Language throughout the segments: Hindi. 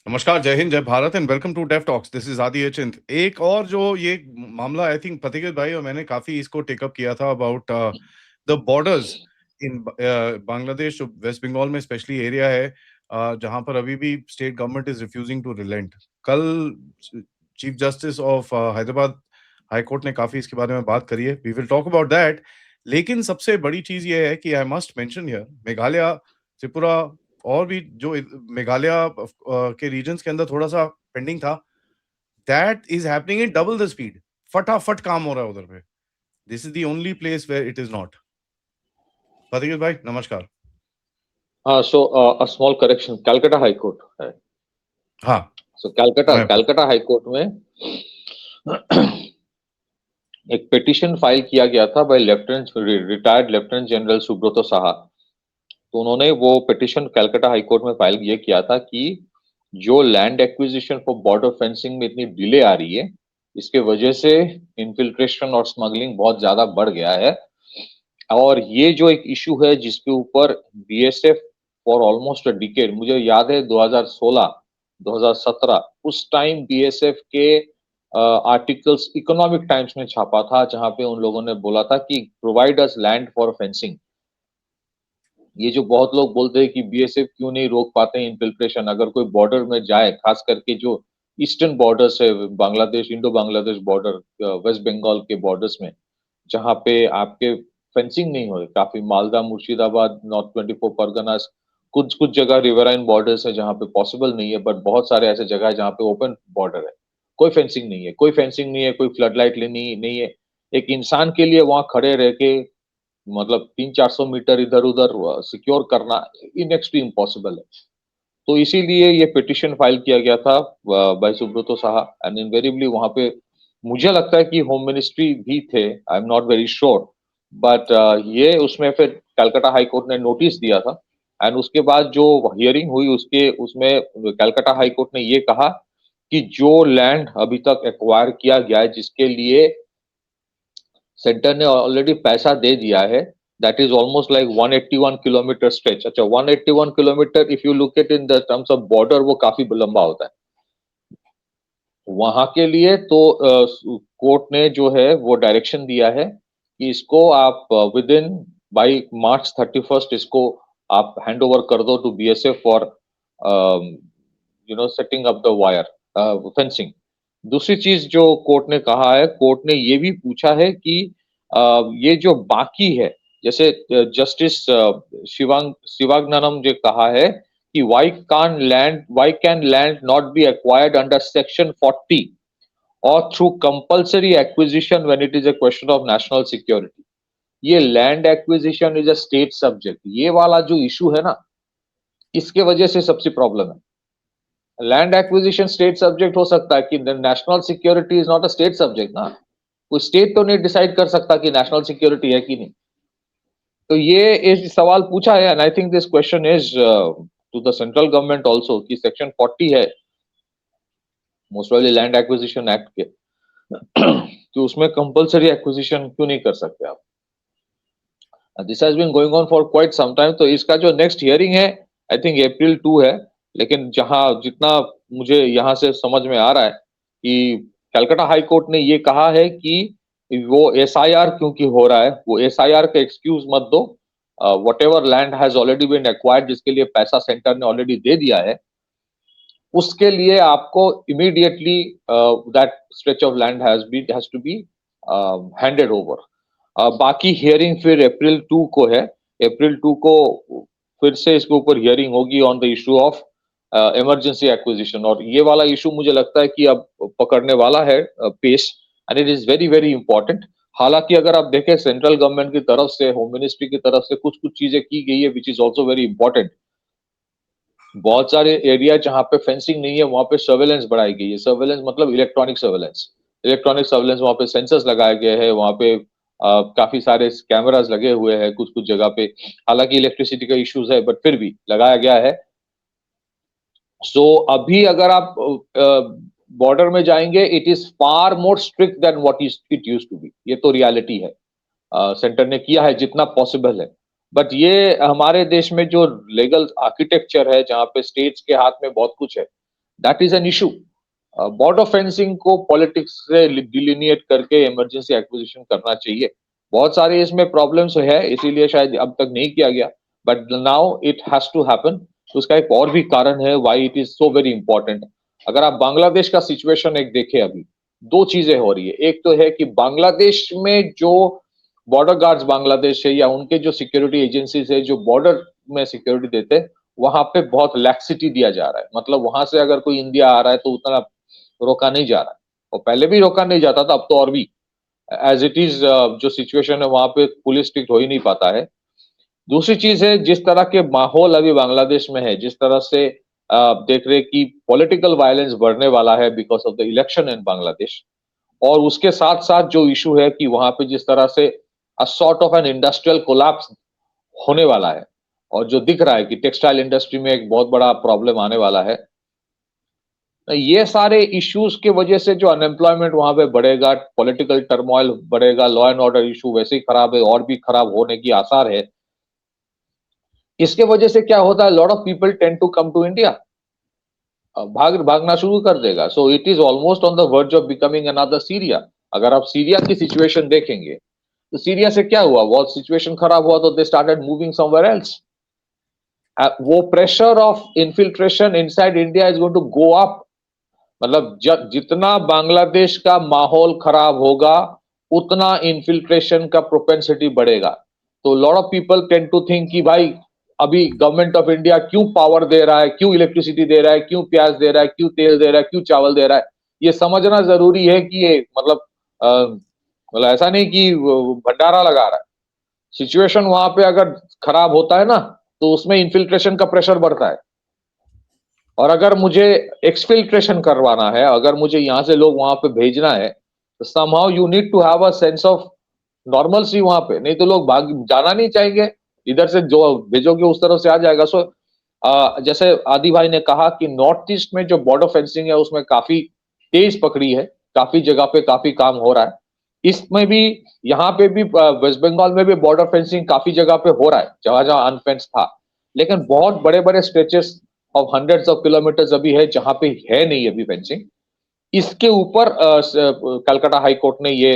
नमस्कार, जय हिंद, जय Bharat and welcome to Dev talks. This is Adi Achint. एक और जो ये मामला आई थिंक पथिकेत भाई और मैंने काफ़ी इसको टेक अप किया था अबाउट द बॉर्डर्स इन बांग्लादेश, जो वेस्ट बंगाल में स्पेशली एरिया है जहाँ पर अभी भी state government is refusing to relent. कल chief justice of Hyderabad high court ने काफ़ी इसके बारे में बात करी है। We will talk about that. लेकिन सबसे बड़ी चीज़ ये है कि I must mention here Meghalaya, Tripura और भी जो मेघालय के रीजन्स के अंदर थोड़ा-सा पेंडिंग था, that is happening in double the speed. फटाफट काम हो रहा है उधर पे। This is the only place where it is not. Fateh भाई नमस्कार। हाँ, so a small correction, Calcutta high court है। हाँ, सो कैलकाटा मैं कैलकाटा हाई कोर्ट में एक पिटीशन फाइल किया गया था by retired lieutenant general Subrato Saha. तो उन्होंने वो पिटीशन कैलकाटा हाई कोर्ट में फाइल ये किया था कि जो land acquisition for border fencing में इतनी डिले आ रही है, इसके वजह से इन्फिल्ट्रेशन और स्मगलिंग बहुत ज्यादा बढ़ गया है। और ये जो एक इशू है जिसके ऊपर BSF for almost a decade, मुझे याद है 2016 2017 उस टाइम बीएसएफ के आर्टिकल्स इकोनॉमिक टाइम्स में छापा था, जहां पे उन लोगों ने बोला था कि provide us land for fencing. ये जो बहुत लोग बोलते हैं कि बीएसएफ क्यों नहीं रोक पाते हैं इन्फिल्ट्रेशन, अगर कोई बॉर्डर में जाए, खास करके जो ईस्टर्न बॉर्डर्स है, बांग्लादेश इंडो बांग्लादेश बॉर्डर, वेस्ट बंगाल के बॉर्डर्स में, जहाँ पे आपके फेंसिंग नहीं हो, काफी मालदा मुर्शिदाबाद नॉर्थ 24 परगनास, कुछ कुछ जगह रिवराइन बॉर्डर्स है जहाँ पे पॉसिबल नहीं है, बट बहुत सारे ऐसे जगह है जहाँ पे ओपन बॉर्डर है, कोई फेंसिंग नहीं है, कोई फेंसिंग नहीं है, कोई फ्लड लाइट लेनी नहीं है। एक इंसान के लिए वहां खड़े रह के मतलब 300-400 मीटर इधर उधर सिक्योर करना इन एक्सट्रीम पॉसिबल है। तो इसीलिए ये पिटिशन फाइल किया गया था by Subrato Saha, and invariably वहां पे मुझे लगता है कि होम मिनिस्ट्री भी थे, I am not very sure, but ये उसमें फिर कलकत्ता हाई कोर्ट ने नोटिस दिया था। एंड उसके बाद जो हियरिंग हुई उसके उसमें कलकत्ता हाई कोर्ट ने ये कहा कि जो लैंड अभी तक एक्वायर किया गया है, जिसके लिए सेंटर ने ऑलरेडी पैसा दे दिया है, that is almost like 181 kilometre stretch. अच्छा, 181 kilometre if you look at in the terms of border, वो काफी लंबा होता है वहां के लिए। तो कोर्ट ने जो है वो डायरेक्शन दिया है कि इसको आप विद इन बाई मार्च 31 इसको आप हैंड ओवर कर दो to BSF for setting up the wire fencing. दूसरी चीज जो कोर्ट ने कहा है, कोर्ट ने ये भी पूछा है कि ये जो बाकी है, जैसे जस्टिस शिवागननम जो कहा है कि why can land not be acquired under section 40 or through compulsory acquisition when it is a question of national security। ये land acquisition is a state subject, ये वाला जो इशू है ना, इसके वजह से सबसे प्रॉब्लम है। लैंड एक्विजिशन स्टेट सब्जेक्ट हो सकता है कि national security is not a state subject ना। कोई स्टेट तो नहीं डिसाइड कर सकता कि नेशनल सिक्योरिटी है कि नहीं। तो ये इस सवाल पूछा है, and I think this question is to the central government also कि सेक्शन 40 है मोस्ट वाली लैंड एक्विजिशन एक्ट के तो उसमें कंपलसरी एक्विजिशन क्यों नहीं कर सकते आप। This has been going on for quite some time. तो इसका जो नेक्स्ट हियरिंग है, आई थिंक अप्रैल 2 है। लेकिन जहां जितना मुझे यहाँ से समझ में आ रहा है कि कलकत्ता हाई कोर्ट ने ये कहा है कि वो एसआईआर क्योंकि हो रहा है, वो एसआईआर का एक्सक्यूज मत दो। Whatever land has already been acquired, जिसके लिए पैसा सेंटर ने ऑलरेडी दे दिया है, उसके लिए आपको immediately that stretch of land has to be handed over. बाकी हियरिंग फिर अप्रैल 2 को है। अप्रैल 2 को फिर से इसके ऊपर हियरिंग होगी on the issue of emergency acquisition, और ये वाला इशू मुझे लगता है कि अब पकड़ने वाला है pace, and it is very very important. हालांकि अगर आप देखें सेंट्रल गवर्नमेंट की तरफ से, होम मिनिस्ट्री की तरफ से कुछ कुछ चीजें की गई है which is also very important. बहुत सारे एरिया जहां पे फेंसिंग नहीं है वहां पे सर्वेलेंस बढ़ाई गई है। सर्वेलेंस मतलब इलेक्ट्रॉनिक सर्वेलेंस, इलेक्ट्रॉनिक सर्वेलेंस, वहां पे सेंसर्स लगाए गए हैं, वहां पे काफी सारे कैमरास लगे हुए हैं कुछ कुछ जगह पे। हालांकि इलेक्ट्रिसिटी का इश्यूज है, बट फिर भी लगाया गया है। सो अभी अगर आप बॉर्डर में जाएंगे, it is far more strict than what it used to be. ये तो रियलिटी है। सेंटर ने किया है जितना पॉसिबल है, बट ये हमारे देश में जो लीगल आर्किटेक्चर है, जहाँ पे स्टेट्स के हाथ में बहुत कुछ है, that is an issue. Border fencing को पॉलिटिक्स से डिलिनिएट करके इमरजेंसी एक्विजिशन करना चाहिए। बहुत सारे इसमें प्रॉब्लम्स है, इसीलिए शायद अब तक नहीं किया गया, but now it has to happen. उसका एक और भी कारण है why it is so very important. अगर आप बांग्लादेश का सिचुएशन एक देखें, अभी दो चीजें हो रही है। एक तो है कि बांग्लादेश में जो बॉर्डर गार्ड्स बांग्लादेश है या उनके जो सिक्योरिटी एजेंसीज है जो बॉर्डर में सिक्योरिटी देते हैं, वहां पे बहुत लैक्सिटी दिया जा रहा है। मतलब वहां से अगर कोई इंडिया आ रहा है तो उतना रोका नहीं जा रहा है, और पहले भी रोका नहीं जाता था, अब तो और भी एज इट इज जो सिचुएशन है वहां पे पुलिस स्ट्रिक्ट हो ही नहीं पाता है। दूसरी चीज है, जिस तरह के माहौल अभी बांग्लादेश में है, जिस तरह से देख रहे कि पॉलिटिकल वायलेंस बढ़ने वाला है because of the election in Bangladesh, और उसके साथ साथ जो इशू है कि वहां पे जिस तरह से a sort of an industrial collapse होने वाला है, और जो दिख रहा है कि टेक्सटाइल इंडस्ट्री में एक बहुत बड़ा प्रॉब्लम आने वाला है, ये सारे इश्यूज के वजह से जो अनएम्प्लॉयमेंट वहां पे बढ़ेगा, पॉलिटिकल टर्मोइल बढ़ेगा, लॉ एंड ऑर्डर इशू वैसे ही खराब है और भी खराब होने की आसार है। इसके वजह से क्या होता है, lot of people tend to come to India, भागना शुरू कर देगा। So it is almost on the verge of becoming another Syria. अगर आप सीरिया की सिचुएशन देखेंगे तो सीरिया से क्या हुआ, वो सिचुएशन खराब हुआ तो they started moving somewhere else. वो pressure of infiltration inside India is going to go up. मतलब जितना बांग्लादेश का माहौल खराब होगा उतना इन्फिल्ट्रेशन का प्रोपेंसिटी बढ़ेगा। तो lot of people tend to think कि भाई अभी गवर्नमेंट ऑफ इंडिया क्यों पावर दे रहा है, क्यों इलेक्ट्रिसिटी दे रहा है, क्यों प्याज दे रहा है, क्यों तेल दे रहा है, क्यों चावल दे रहा है। ये समझना जरूरी है कि ये मतलब ऐसा नहीं कि भंडारा लगा रहा है। सिचुएशन वहां पे अगर खराब होता है ना तो उसमें इन्फिल्ट्रेशन का प्रेशर बढ़ता है। और अगर मुझे एक्सफिल्ट्रेशन करवाना है, अगर मुझे यहाँ से लोग वहां पे भेजना है, तो somehow you need to have a sense of normalcy वहां पे, नहीं तो लोग भाग जाना नहीं चाहेंगे। इधर से जो भेजोगे उस तरफ से आ जाएगा। सो जैसे आदि भाई ने कहा कि नॉर्थ ईस्ट में जो बॉर्डर फेंसिंग है उसमें काफी तेज पकड़ी है, काफी जगह पे काफी काम हो रहा है। इसमें भी, यहाँ पे भी, वेस्ट बंगाल में भी बॉर्डर फेंसिंग काफी जगह पे हो रहा है जहां जहां अनफेंस था। लेकिन बहुत बड़े बड़े stretches of hundreds of kilometres अभी है जहां पे है नहीं अभी फेंसिंग। इसके ऊपर कलकत्ता हाई कोर्ट ने ये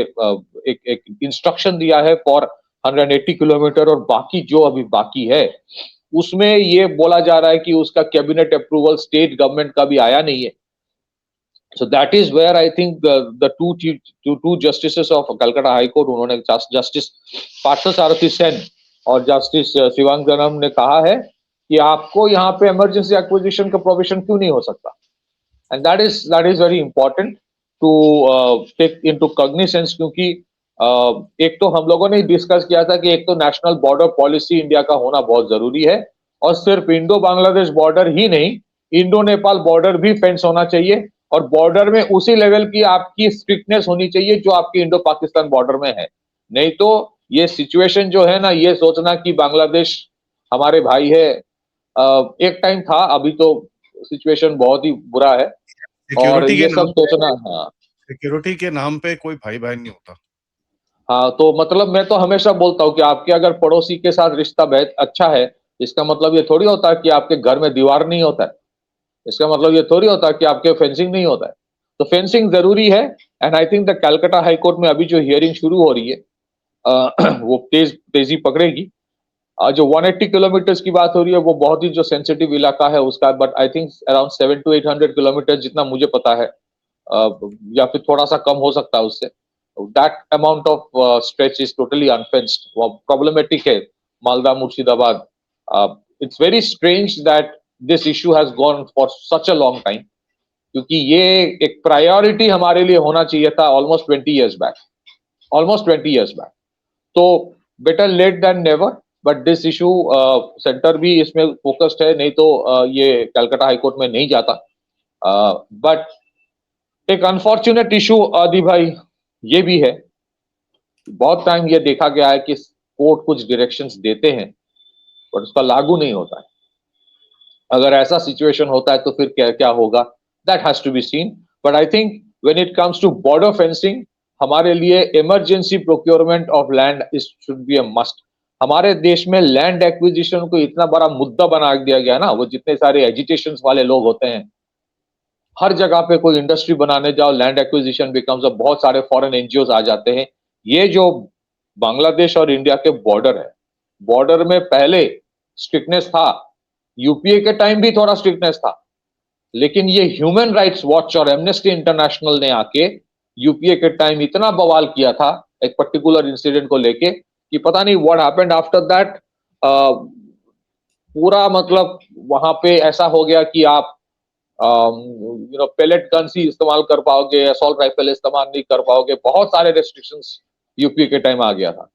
एक इंस्ट्रक्शन दिया है फॉर 180 किलोमीटर, और बाकी जो अभी बाकी है उसमें ये बोला जा रहा है कि उसका कैबिनेट अप्रूवल स्टेट गवर्नमेंट का भी आया नहीं है। So that is where I think the two justices of Calcutta High Court, उन्होंने जस्टिस पार्थसारथी सेन और जस्टिस शिवांगनम ने कहा है कि आपको यहाँ पे इमरजेंसी एक्विजिशन का प्रोविजन क्यों नहीं हो सकता। And that is very important to take into cognisance, क्योंकि एक तो हम लोगों ने डिस्कस किया था कि एक तो नेशनल बॉर्डर पॉलिसी इंडिया का होना बहुत जरूरी है, और सिर्फ इंडो बांग्लादेश बॉर्डर ही नहीं, इंडो नेपाल बॉर्डर भी फेंस होना चाहिए, और बॉर्डर में उसी लेवल की आपकी स्ट्रिक्टनेस होनी चाहिए जो आपकी इंडो पाकिस्तान बॉर्डर में है। नहीं तो ये सिचुएशन जो है ना, ये सोचना कि बांग्लादेश हमारे भाई है, एक टाइम था, अभी तो सिचुएशन बहुत ही बुरा है। और सिक्योरिटी के ये सब नाम सोचना, पे हाँ सिक्योरिटी के नाम पे कोई भाई बहन नहीं होता। हाँ, तो मतलब मैं तो हमेशा बोलता हूँ कि आपके अगर पड़ोसी के साथ रिश्ता बेहद अच्छा है, इसका मतलब ये थोड़ी होता है कि आपके घर में दीवार नहीं होता है। इसका मतलब ये थोड़ी होता है कि आपके फेंसिंग नहीं होता है। तो फेंसिंग जरूरी है। And I think the Calcutta high court में अभी जो हियरिंग शुरू हो रही है, वो तेजी पकड़ेगी। जो 180 किलोमीटर की बात हो रही है वो बहुत ही जो सेंसिटिव इलाका है उसका, but I think around 700 to 800 kilometre जितना मुझे पता है, या फिर थोड़ा सा कम हो सकता है उससे। That amount of stretch is totally unfenced, वो प्रॉब्लमेटिक है। Malda Murshidabad, it's very strange that this issue has gone for such a long time, क्योंकि ये एक प्रायोरिटी हमारे लिए होना चाहिए था almost 20 years back, almost 20 years back. तो better late than never, but this issue centre भी इसमें फोकस्ड है, नहीं तो ये कलकत्ता हाईकोर्ट में नहीं जाता। बट एक अनफॉर्चुनेट इशू आदि भाई ये भी है, बहुत टाइम ये देखा गया है कि कोर्ट कुछ डायरेक्शंस देते हैं बट उसका लागू नहीं होता है। अगर ऐसा सिचुएशन होता है तो फिर क्या क्या होगा, that has to be seen. But I think when it comes to border fencing, हमारे लिए emergency procurement of land is should be a must. हमारे देश में लैंड एक्विजिशन को इतना बड़ा मुद्दा बना दिया गया ना, वो जितने सारे एजिटेशन वाले लोग होते हैं, हर जगह पे कोई इंडस्ट्री बनाने जाओ, लैंड एक्विजिशन बिकम्स, बहुत सारे फॉरेन एनजीओ आ जाते हैं। ये जो बांग्लादेश और इंडिया के बॉर्डर है, बॉर्डर में पहले स्ट्रिक्टनेस था, यूपीए के टाइम भी थोड़ा स्ट्रिक्टनेस था, लेकिन ये ह्यूमन राइट्स वॉच और एमनेस्टी इंटरनेशनल ने आके यूपीए के टाइम इतना बवाल किया था एक पर्टिकुलर इंसिडेंट को लेके कि पता नहीं व्हाट हैपेंड आफ्टर दैट। पूरा मतलब वहां पे ऐसा हो गया कि आप पेलेट गन्स ही इस्तेमाल कर पाओगे, असॉल्ट राइफल इस्तेमाल नहीं कर पाओगे, बहुत सारे रेस्ट्रिक्शंस यूपीए के टाइम आ गया था।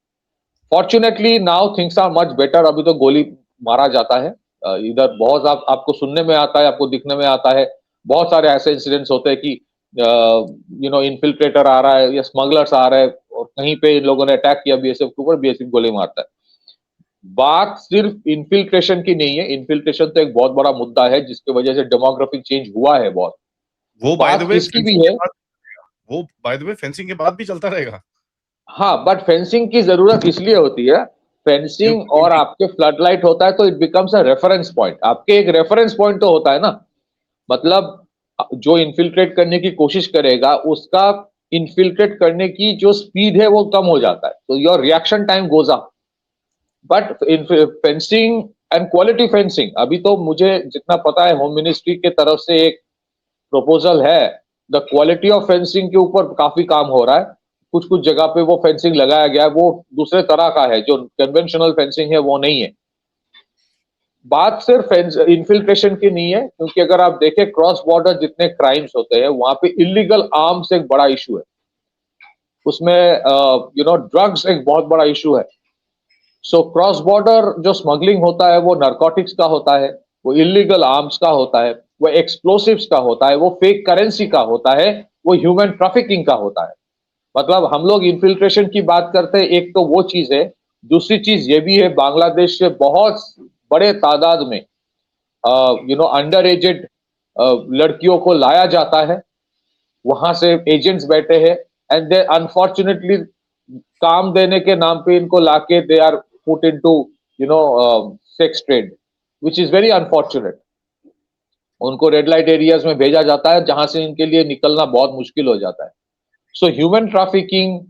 Fortunately now things are much better. अभी तो गोली मारा जाता है इधर बहुत, आपको सुनने में आता है, आपको दिखने में आता है। बहुत सारे ऐसे इंसिडेंट्स होते हैं कि इन्फिल्ट्रेटर आ रहा है या स्मगलर्स आ रहे हैं और कहीं पे इन लोगों ने अटैक किया बीएसएफ के ऊपर, बीएसएफ गोली मारता है। बात सिर्फ इन्फिल्ट्रेशन की नहीं है, इन्फिल्ट्रेशन तो एक बहुत बड़ा मुद्दा है जिसकी वजह से डेमोग्राफिक चेंज हुआ है बहुत। वो बाय द बात वे इसकी भी फेंसिंग के है, बाद, वो बाय द वे फेंसिंग के बाद भी चलता रहेगा, हाँ, बट फेंसिंग की जरूरत इसलिए होती है, फेंसिंग और क्योंकि आपके फ्लड लाइट होता है तो it becomes a reference point. आपके एक रेफरेंस पॉइंट तो होता है ना, मतलब जो इन्फिल्ट्रेट करने की कोशिश करेगा उसका इन्फिल्ट्रेट करने की जो स्पीड है वो कम हो जाता है, तो your reaction time goes up. But fencing and quality fencing, अभी तो मुझे जितना पता है होम मिनिस्ट्री के तरफ से एक प्रपोजल है, द क्वालिटी ऑफ फेंसिंग के ऊपर काफी काम हो रहा है। कुछ कुछ जगह पे वो फेंसिंग लगाया गया है, वो दूसरे तरह का है, जो कन्वेंशनल फेंसिंग है वो नहीं है। बात सिर्फ इन्फिल्ट्रेशन की नहीं है, क्योंकि अगर आप देखें क्रॉस बॉर्डर जितने क्राइम्स होते हैं वहां पे इलीगल आर्म्स एक बड़ा इशू है, उसमें ड्रग्स एक बहुत बड़ा इशू है। सो क्रॉस बॉर्डर जो स्मगलिंग होता है वो नारकोटिक्स का होता है, वो इलीगल आर्म्स का होता है, वो एक्सप्लोसिव्स का होता है, वो फेक करेंसी का होता है, वो ह्यूमन ट्रैफिकिंग का होता है। मतलब हम लोग इन्फिल्ट्रेशन की बात करते हैं, एक तो वो चीज है, दूसरी चीज ये भी है बांग्लादेश से बहुत बड़े तादाद में अंडर एजेड लड़कियों को लाया जाता है, वहां से एजेंट्स बैठे हैं एंड दे अनफॉर्चुनेटली काम देने के नाम पे इनको लाके they are put into sex trade, which is very unfortunate. उनको रेड लाइट एरियाज में भेजा जाता है जहां से इनके लिए निकलना बहुत मुश्किल हो जाता है। So human trafficking,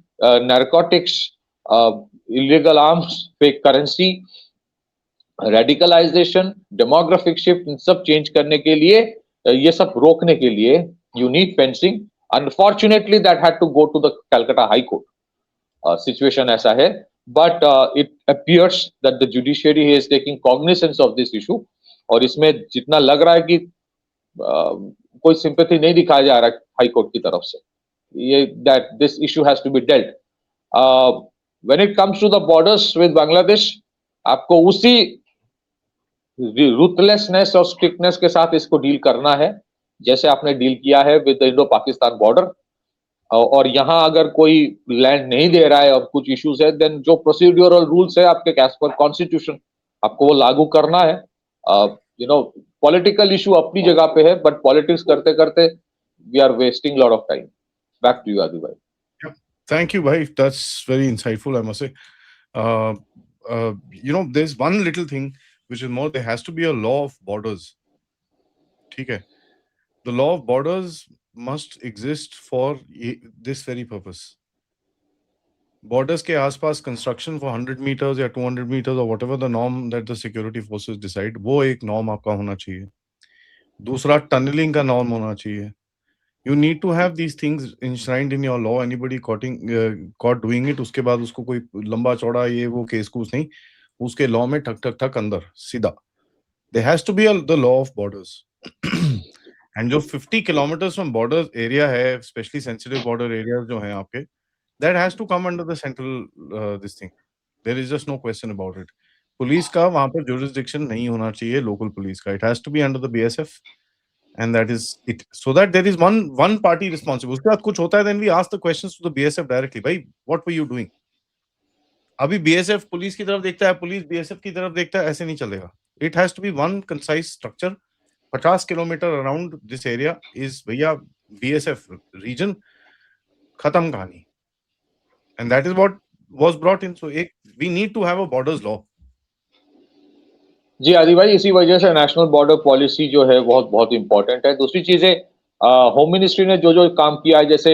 narcotics, illegal arms, fake currency, radicalisation, demographic shift, इन सब चेंज करने के लिए, ये सब रोकने के लिए you need fencing. Unfortunately that had to go to the Calcutta high court, situation ऐसा है, but it appears that the judiciary is taking cognisance of this issue. और इसमें जितना लग रहा है कि कोई सिंपैथी नहीं दिखाया जा रहा है हाई कोर्ट की तरफ से, ये that this issue has to be dealt. When it comes to the borders with Bangladesh, आपको उसी रूथलेसनेस और स्ट्रिक्टनेस के साथ इसको डील करना है जैसे आपने डील किया है विद इंडो पाकिस्तान बॉर्डर। और यहां अगर कोई लैंड नहीं दे रहा है और कुछ इश्यूज है, देन जो प्रोसीड्यूरल रूल्स है आपके एज पर कॉन्स्टिट्यूशन, आपको वो लागू करना है। पॉलिटिकल इशू अपनी जगह पे है, बट पॉलिटिक्स करते करते we are wasting lot of time. Back to you Adi भाई। thank you, bhai. That's very insightful, I must say. Uh, there's one little thing which is more. There has to be a law of borders. ठीक है? The law of borders must exist for this very purpose. Borders के आसपास construction for 100 meters या 200 meters or whatever the norm that the security forces decide, वो एक norm आपका होना चाहिए। दूसरा, tunneling का norm होना चाहिए। You need to have these things enshrined in your law. Anybody caught doing it, उसके बाद उसको कोई लंबा चौड़ा ये वो केस कूस नहीं, उसके लॉ में ठक ठक ठक अंदर सीधा। There has to be the law of borders. And जो 50 kilometers from border area है, especially sensitive border areas जो हैं आपके, that has to come under the central this thing. There is just no question about it. Police का वहां पर jurisdiction नहीं होना चाहिए, local police का. It has to be under the BSF. And that is it, so that there is one party responsible. उसके बाद कुछ होता है, then we ask the questions to the BSF directly. भाई, what were you doing? अभी BSF पुलिस की तरफ देखता है, पुलिस BSF की तरफ देखता है, ऐसे नहीं चलेगा. It has to be one concise structure. 50 kilometre around this area is भैया BSF region, खत्म कहानी. And that is what was brought in. So we need to have a borders law. जी आदि भाई, इसी वजह से नेशनल बॉर्डर पॉलिसी जो है बहुत बहुत इंपॉर्टेंट है। दूसरी चीज है, होम मिनिस्ट्री ने जो जो काम किया है, जैसे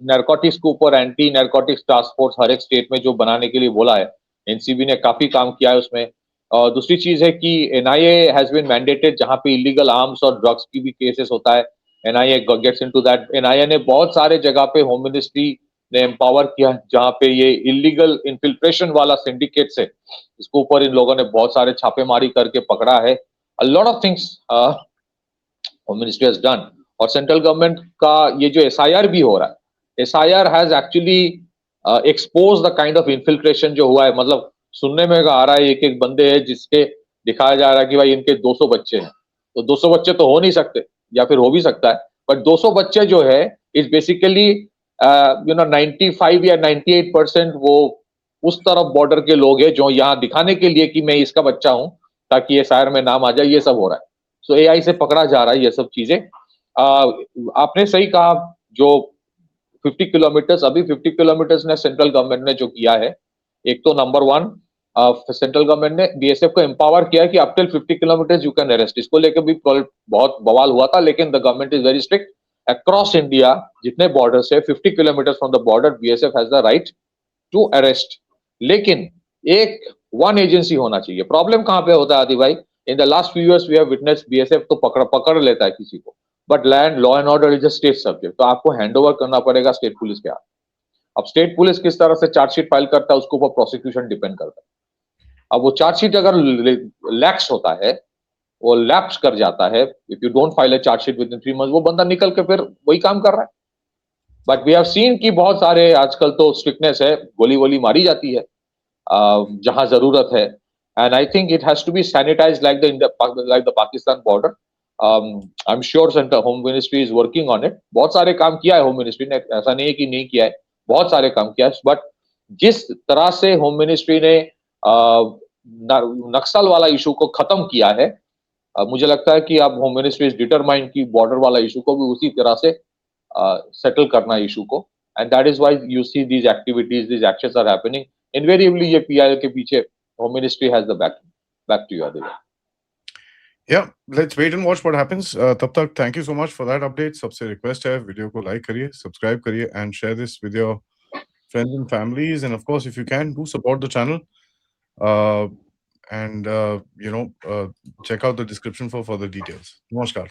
नैरकोटिक्स के ऊपर एंटी नैरकोटिक्स टास्क फोर्स हर एक स्टेट में जो बनाने के लिए बोला है, एनसीबी ने काफी काम किया है उसमें। और दूसरी चीज है कि एनआईए हैज बीन मैंडेटेड, जहां पे इलीगल आर्म्स और ड्रग्स की भी केसेस होता है, NIA gets into that. NIA ने बहुत सारे जगह पे होम मिनिस्ट्री ने एम्पावर किया, जहां पे ये इलीगल इन्फिल्ट्रेशन वाला सिंडिकेट है, इसके ऊपर इन लोगों ने बहुत सारे छापेमारी करके पकड़ा है। A lot of things home ministry has done. और सेंट्रल गवर्नमेंट का ये जो एसआईआर भी हो रहा है, SIR has actually expose the kind of infiltration जो हुआ है। मतलब सुनने में आ रहा है एक एक बंदे हैं जिसके दिखाया जा रहा है कि भाई इनके 200 बच्चे हैं, तो 200 बच्चे तो हो नहीं सकते, या फिर हो भी सकता है, बट 200 बच्चे जो है इज बेसिकली 95 या 98% वो उस तरफ बॉर्डर के लोग हैं जो यहाँ दिखाने के लिए कि मैं इसका बच्चा हूं, ताकि एसआईआर में नाम आ जाए, ये सब हो रहा है। सो एआई से पकड़ा जा रहा है ये सब चीजें। आपने सही कहा, जो 50 किलोमीटर, अभी 50 किलोमीटर ने सेंट्रल गवर्नमेंट ने जो किया है, एक तो नंबर वन, सेंट्रल गवर्नमेंट ने बीएसएफ को एम्पावर किया कि up till 50 kilometre you can arrest. इसको लेकर भी बहुत बवाल हुआ था, लेकिन the government is very strict. Across India जितने बॉर्डर है, 50 kilometre from the border, BSF has the right to arrest. लेकिन एक वन एजेंसी होना चाहिए। प्रॉब्लम कहां पे होता है आदि भाई, in the last few years we have witness BSF तो पकड़ लेता है किसी को, but land law and order is a state subject, तो आपको हैंड ओवर करना पड़ेगा स्टेट पुलिस के हाथ। अब स्टेट पुलिस किस तरह से चार्जशीट फाइल करता है उसके ऊपर प्रोसिक्यूशन डिपेंड करता है। अब वो चार्जशीट अगर लैक्स होता है, वो लैप्स कर जाता है, if you don't file a chargesheet with in 3 months, वो बंदा निकल के फिर वही काम कर रहा है। बट वी हैव सीन कि बहुत सारे आजकल तो स्ट्रिक्टनेस है, गोली वोली मारी जाती है जहां जरूरत है। And I think it has to be sanitised like the Pakistan border. I am sure centre home ministry is working on it. बहुत सारे काम किया है होम मिनिस्ट्री ने, ऐसा नहीं है कि नहीं किया है, बहुत सारे काम किया है। बट जिस तरह से होम मिनिस्ट्री ने नक्सल वाला इशू को खत्म किया है, मुझे लगता है कि अब होम मिनिस्ट्री इज डिटरमाइंड की बॉर्डर वाला इशू को भी उसी तरह से सेटल करना इशू को। And that is why you see these activities, these actions are happening. Invariably ये पीआईएल के पीछे home ministry has the back. Back to you Adil. Yeah, let's wait and watch what happens. तब तक thank you so much for that update. सबसे रिक्वेस्ट है वीडियो को लाइक करिए, सब्सक्राइब करिए and share this with your friends and families, and of course if you can do support the channel, uh, and check out the description for further details. Namaskar.